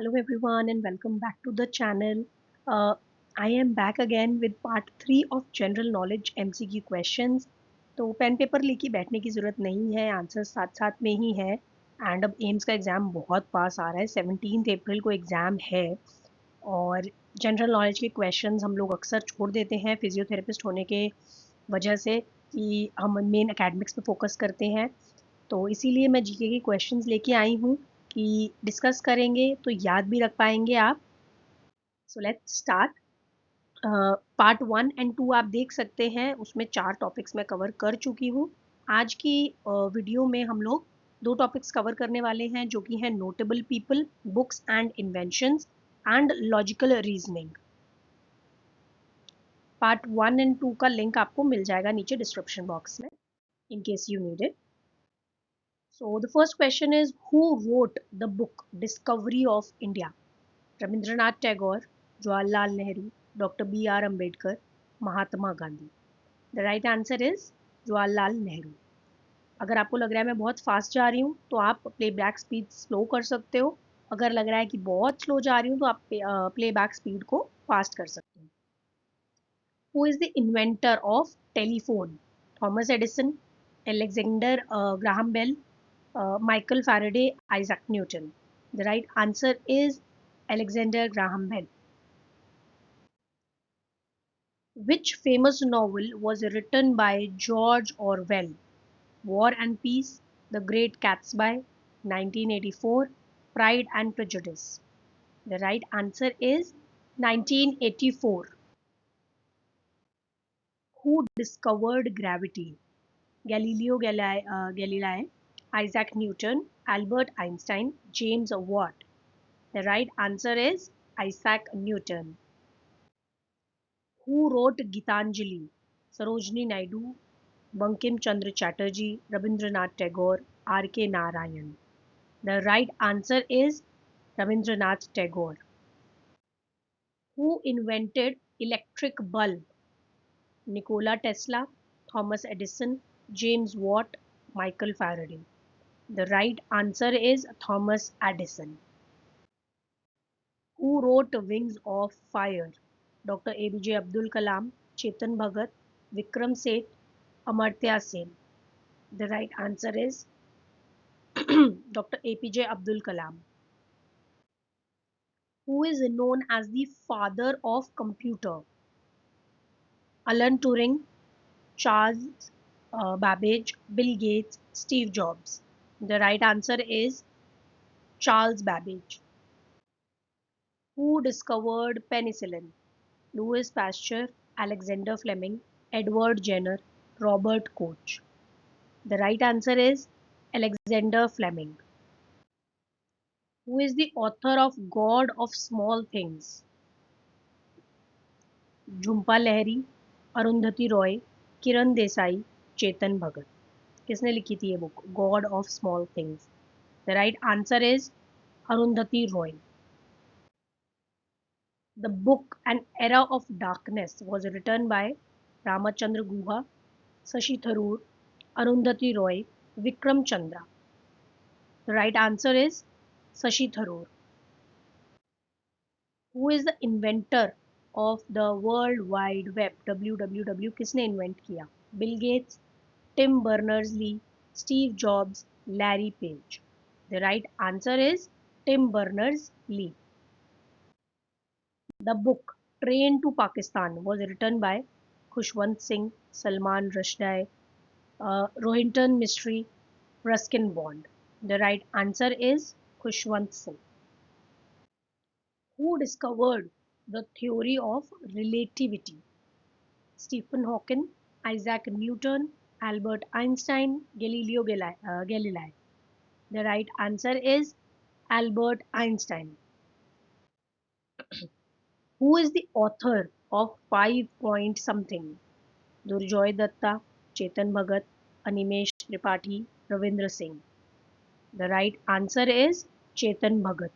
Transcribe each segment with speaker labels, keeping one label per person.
Speaker 1: Hello everyone and welcome back to the channel. Uh, I am back again with part 3 of General Knowledge MCQ questions. तो pen paper लेके बैठने की ज़रूरत नहीं है, answer साथ साथ में ही है। एंड अब एम्स का एग्ज़ाम बहुत पास आ रहा है, 17 अप्रैल को एग्ज़ाम है। और जनरल नॉलेज के क्वेश्चंस हम लोग अक्सर छोड़ देते हैं फिजियोथेरेपिस्ट होने के वजह से कि हम मेन एकेडमिक्स पे फोकस करते हैं। तो इसीलिए मैं जीके के क्वेश्चंस लेके आई हूँ कि डिस्कस करेंगे तो याद भी रख पाएंगे आप। So let's start. पार्ट 1 और 2 आप देख सकते हैं, उसमें 4 टॉपिक्स मैं कवर कर चुकी हूँ। आज की वीडियो में हम लोग 2 टॉपिक्स कवर करने वाले हैं जो कि हैं notable people, books and inventions and logical reasoning. Part 1 और 2 का लिंक आपको मिल जाएगा नीचे डिस्क्रिप्शन बॉक्स में in case you need it. So the first question is, who wrote the book Discovery of India? Rabindranath Tagore, Jawaharlal Nehru, Dr. B.R. Ambedkar, Mahatma Gandhi. The right answer is Jawaharlal Nehru. अगर आपको लग रहा है मैं बहुत fast जा रही हूँ तो आप प्लेबैक स्पीड स्लो कर सकते हो। अगर लग रहा है कि बहुत स्लो जा रही हूँ तो आप प्लेबैक स्पीड को फास्ट कर सकते हो। Who is the inventor of telephone? Thomas Edison, Alexander Graham Bell, Michael Faraday, Isaac Newton. The right answer is Alexander Graham Bell. Which famous novel was written by George Orwell? War and Peace, The Great Gatsby, 1984, Pride and Prejudice. The right answer is 1984. Who discovered gravity? Galilei, Isaac Newton, Albert Einstein, James Watt. The right answer is Isaac Newton. Who wrote Gitanjali? Sarojini Naidu, Bankim Chandra Chatterjee, Rabindranath Tagore, R.K. Narayan. The right answer is Rabindranath Tagore. Who invented electric bulb? Nikola Tesla, Thomas Edison, James Watt, Michael Faraday. The right answer is Thomas Edison. Who wrote Wings of Fire? Dr. APJ Abdul Kalam, Chetan Bhagat, Vikram Seth, Amartya Sen. The right answer is Dr. APJ Abdul Kalam. Who is known as the father of computer? Alan Turing, Charles Babbage, Bill Gates, Steve Jobs. The right answer is Charles Babbage. Who discovered penicillin? Louis Pasteur, Alexander Fleming, Edward Jenner, Robert Koch. The right answer is Alexander Fleming. Who is the author of God of Small Things? Jhumpa लहरी, अरुंधति रॉय, किरण देसाई, चेतन भगत. किसने लिखी थी ये book God of small things? The right answer is Arundhati Roy. The book An Era of Darkness was written by Ramachandra Guha, Sashi Tharoor, Arundhati Roy, Vikram Chandra. The right answer is Sashi Tharoor. Who is the inventor of the World Wide Web? WWW किसने invent किया? Bill Gates, Tim Berners-Lee, Steve Jobs, Larry Page. The right answer is Tim Berners-Lee. The book Train to Pakistan was written by Khushwant Singh, Salman Rushdie, Rohinton Mistry, Ruskin Bond. The right answer is Khushwant Singh. Who discovered the theory of relativity? Stephen Hawking, Isaac Newton, Albert Einstein, Galilei. The right answer is Albert Einstein. Who is the author of 5 Point Something? Durjoy Datta, Chetan Bhagat, Animesh Tripathi, Ravindra Singh. The right answer is Chetan Bhagat.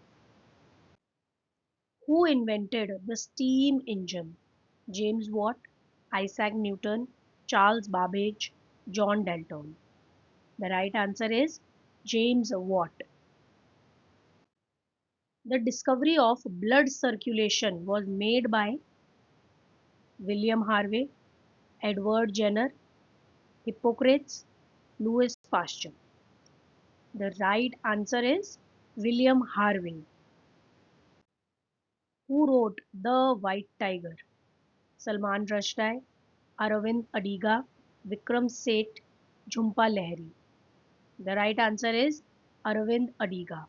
Speaker 1: Who invented the steam engine? James Watt, Isaac Newton, Charles Babbage, John Dalton. The right answer is James Watt. The discovery of blood circulation was made by William Harvey, Edward Jenner, Hippocrates, Louis Pasteur. The right answer is William Harvey. Who wrote The White Tiger? Salman Rushdie, Aravind Adiga, Vikram Seth, Jhumpa Lahiri. The right answer is Aravind Adiga.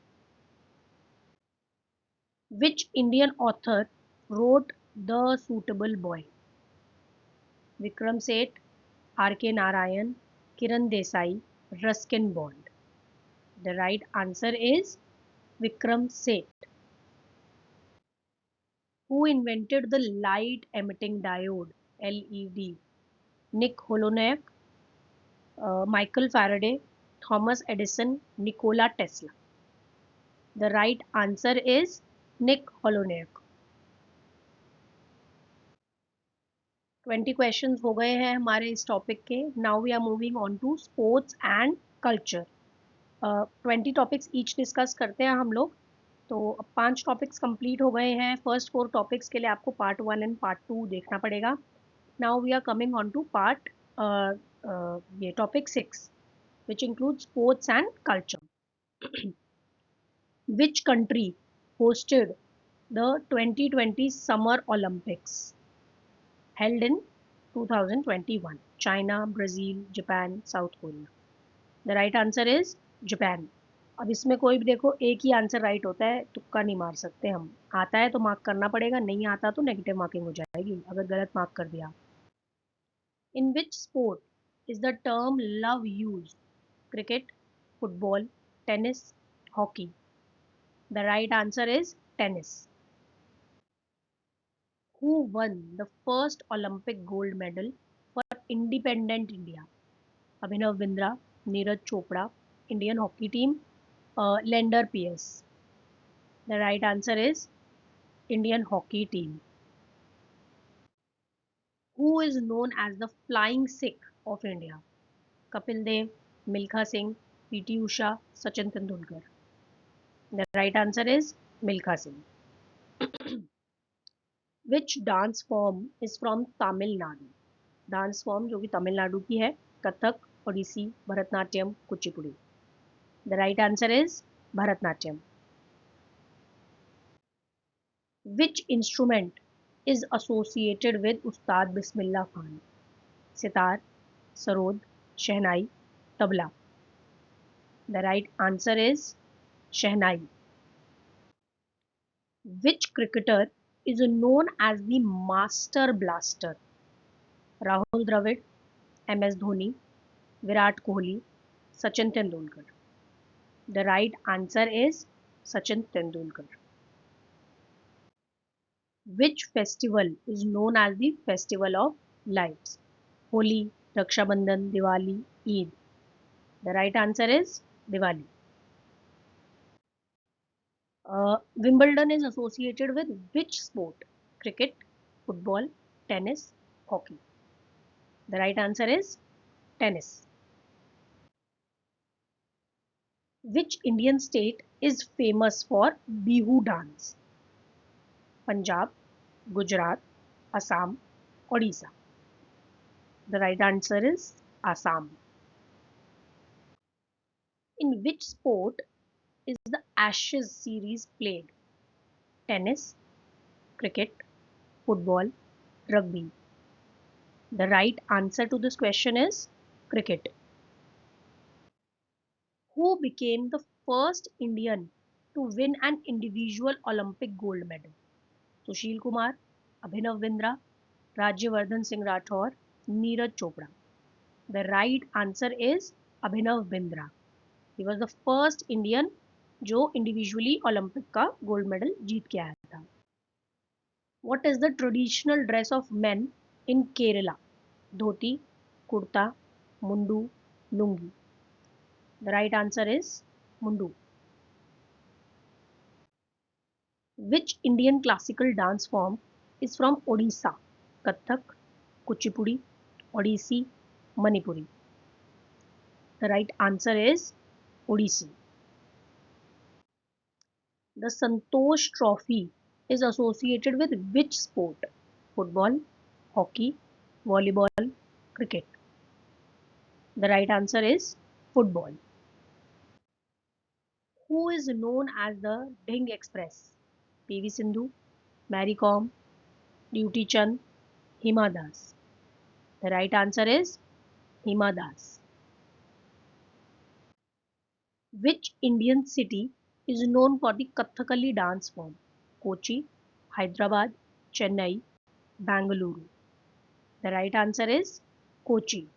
Speaker 1: Which Indian author wrote The Suitable Boy? Vikram Seth, R.K. Narayan, Kiran Desai, Ruskin Bond. The right answer is Vikram Seth. Who invented the light emitting diode LED? Nick Holonek, Michael Faraday, Thomas Edison, Nikola Tesla. The right answer is Nick Holonek. 20 questions हो गए हैं हमारे इस topic के. Now we are moving on to sports and culture. 20 topics each discuss करते हैं हम लोग. तो अब 5 टॉपिक्स कंप्लीट हो गए हैं. फर्स्ट 4 टॉपिक्स के लिए आपको पार्ट 1 एंड पार्ट 2 देखना पड़ेगा. Now we are coming on to part ये topic 6 which includes sports and culture. Which country hosted the 2020 Summer Olympics held in 2021? China, Brazil, Japan, South Korea. The right answer is Japan. अब इसमें कोई भी देखो एक ही answer right होता है, तुक्का नहीं मार सकते हम. आता है तो मार्क करना पड़ेगा, नहीं आता तो नेगेटिव मार्किंग हो जाएगी अगर गलत मार्क कर दिया. In which sport is the term love used? Cricket, football, tennis, hockey. The right answer is tennis. Who won the first Olympic gold medal for independent India? Abhinav Bindra, Neeraj Chopra, Indian hockey team, Lender PS. The right answer is Indian hockey team. Who is known as the Flying Sikh of India? Kapil Dev, Milkha Singh, PT Usha, Sachin Tendulkar. The right answer is Milkha Singh. Which dance form is from Tamil Nadu? Dance form जो कि तमिलनाडु की है. Kathak, Odissi, Bharatanatyam, Kuchipudi. The right answer is Bharatanatyam. Which instrument is associated with Ustad Bismillah Khan? Sitar, sarod, shehnai, tabla. The right answer is shehnai. Which cricketer is known as the master blaster? Rahul Dravid, MS Dhoni, Virat Kohli, Sachin Tendulkar. The right answer is Sachin Tendulkar. Which festival is known as the Festival of Lights? Holi, Raksha Bandhan, Diwali, Eid. The right answer is Diwali. Wimbledon is associated with which sport? Cricket, football, tennis, hockey. The right answer is tennis. Which Indian state is famous for Bihu dance? Punjab, Gujarat, Assam, Odisha. The right answer is Assam. In which sport is the Ashes series played? Tennis, cricket, football, rugby. The right answer to this question is cricket. Who became the first Indian to win an individual Olympic gold medal? Sushil Kumar, Abhinav Bindra, Rajyavardhan Singh Rathore, Neeraj Chopra. The right answer is Abhinav Bindra. He was the first Indian जो individually Olympic का gold medal जीत के आया था. What is the traditional dress of men in Kerala? Dhoti, kurta, mundu, lungi. The right answer is mundu. Which Indian classical dance form is from Odisha? Kathak, Kuchipudi, Odissi, Manipuri. The right answer is Odissi. The Santosh Trophy is associated with which sport? Football, hockey, volleyball, cricket. The right answer is football. Who is known as the Dhing Express? PV Sindhu, Mary Kom, Duty Chand, Hima Das. The right answer is Hima Das. Which Indian city is known for the Kathakali dance form? Kochi, Hyderabad, Chennai, Bangalore. The right answer is Kochi.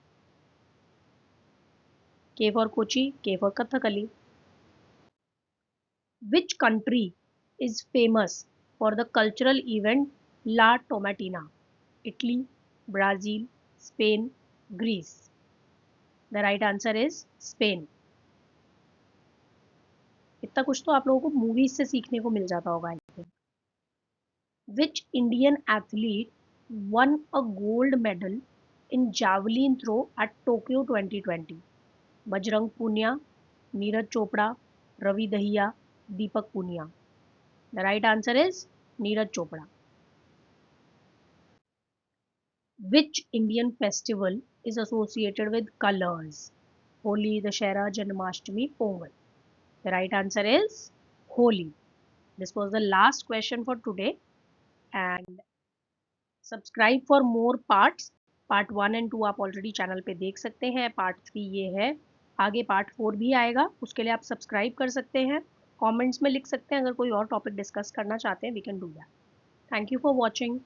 Speaker 1: K for Kochi, K for Kathakali. Which country is famous for the cultural event La Tomatina? Italy, Brazil, Spain, Greece. The right answer is Spain. इतना कुछ तो आप लोगों को movies से सीखने को मिल जाता होगा I think. Which Indian athlete won a gold medal in javelin throw at Tokyo 2020? Bajrang Punia, Neeraj Chopra, Ravi Dahiya, Deepak Punia. The right answer is Neeraj Chopra. Which Indian festival is associated with colors? Holi, Dashera, Janmashtami, Pongal. The right answer is Holi. This was the last question for today, and subscribe for more parts. Part 1 and 2 आप already channel पे देख सकते हैं. Part 3 ये है. आगे part 4 भी आएगा, उसके लिए आप सब्सक्राइब कर सकते हैं. कमेंट्स में लिख सकते हैं अगर कोई और टॉपिक डिस्कस करना चाहते हैं. We can do that. Thank you for watching.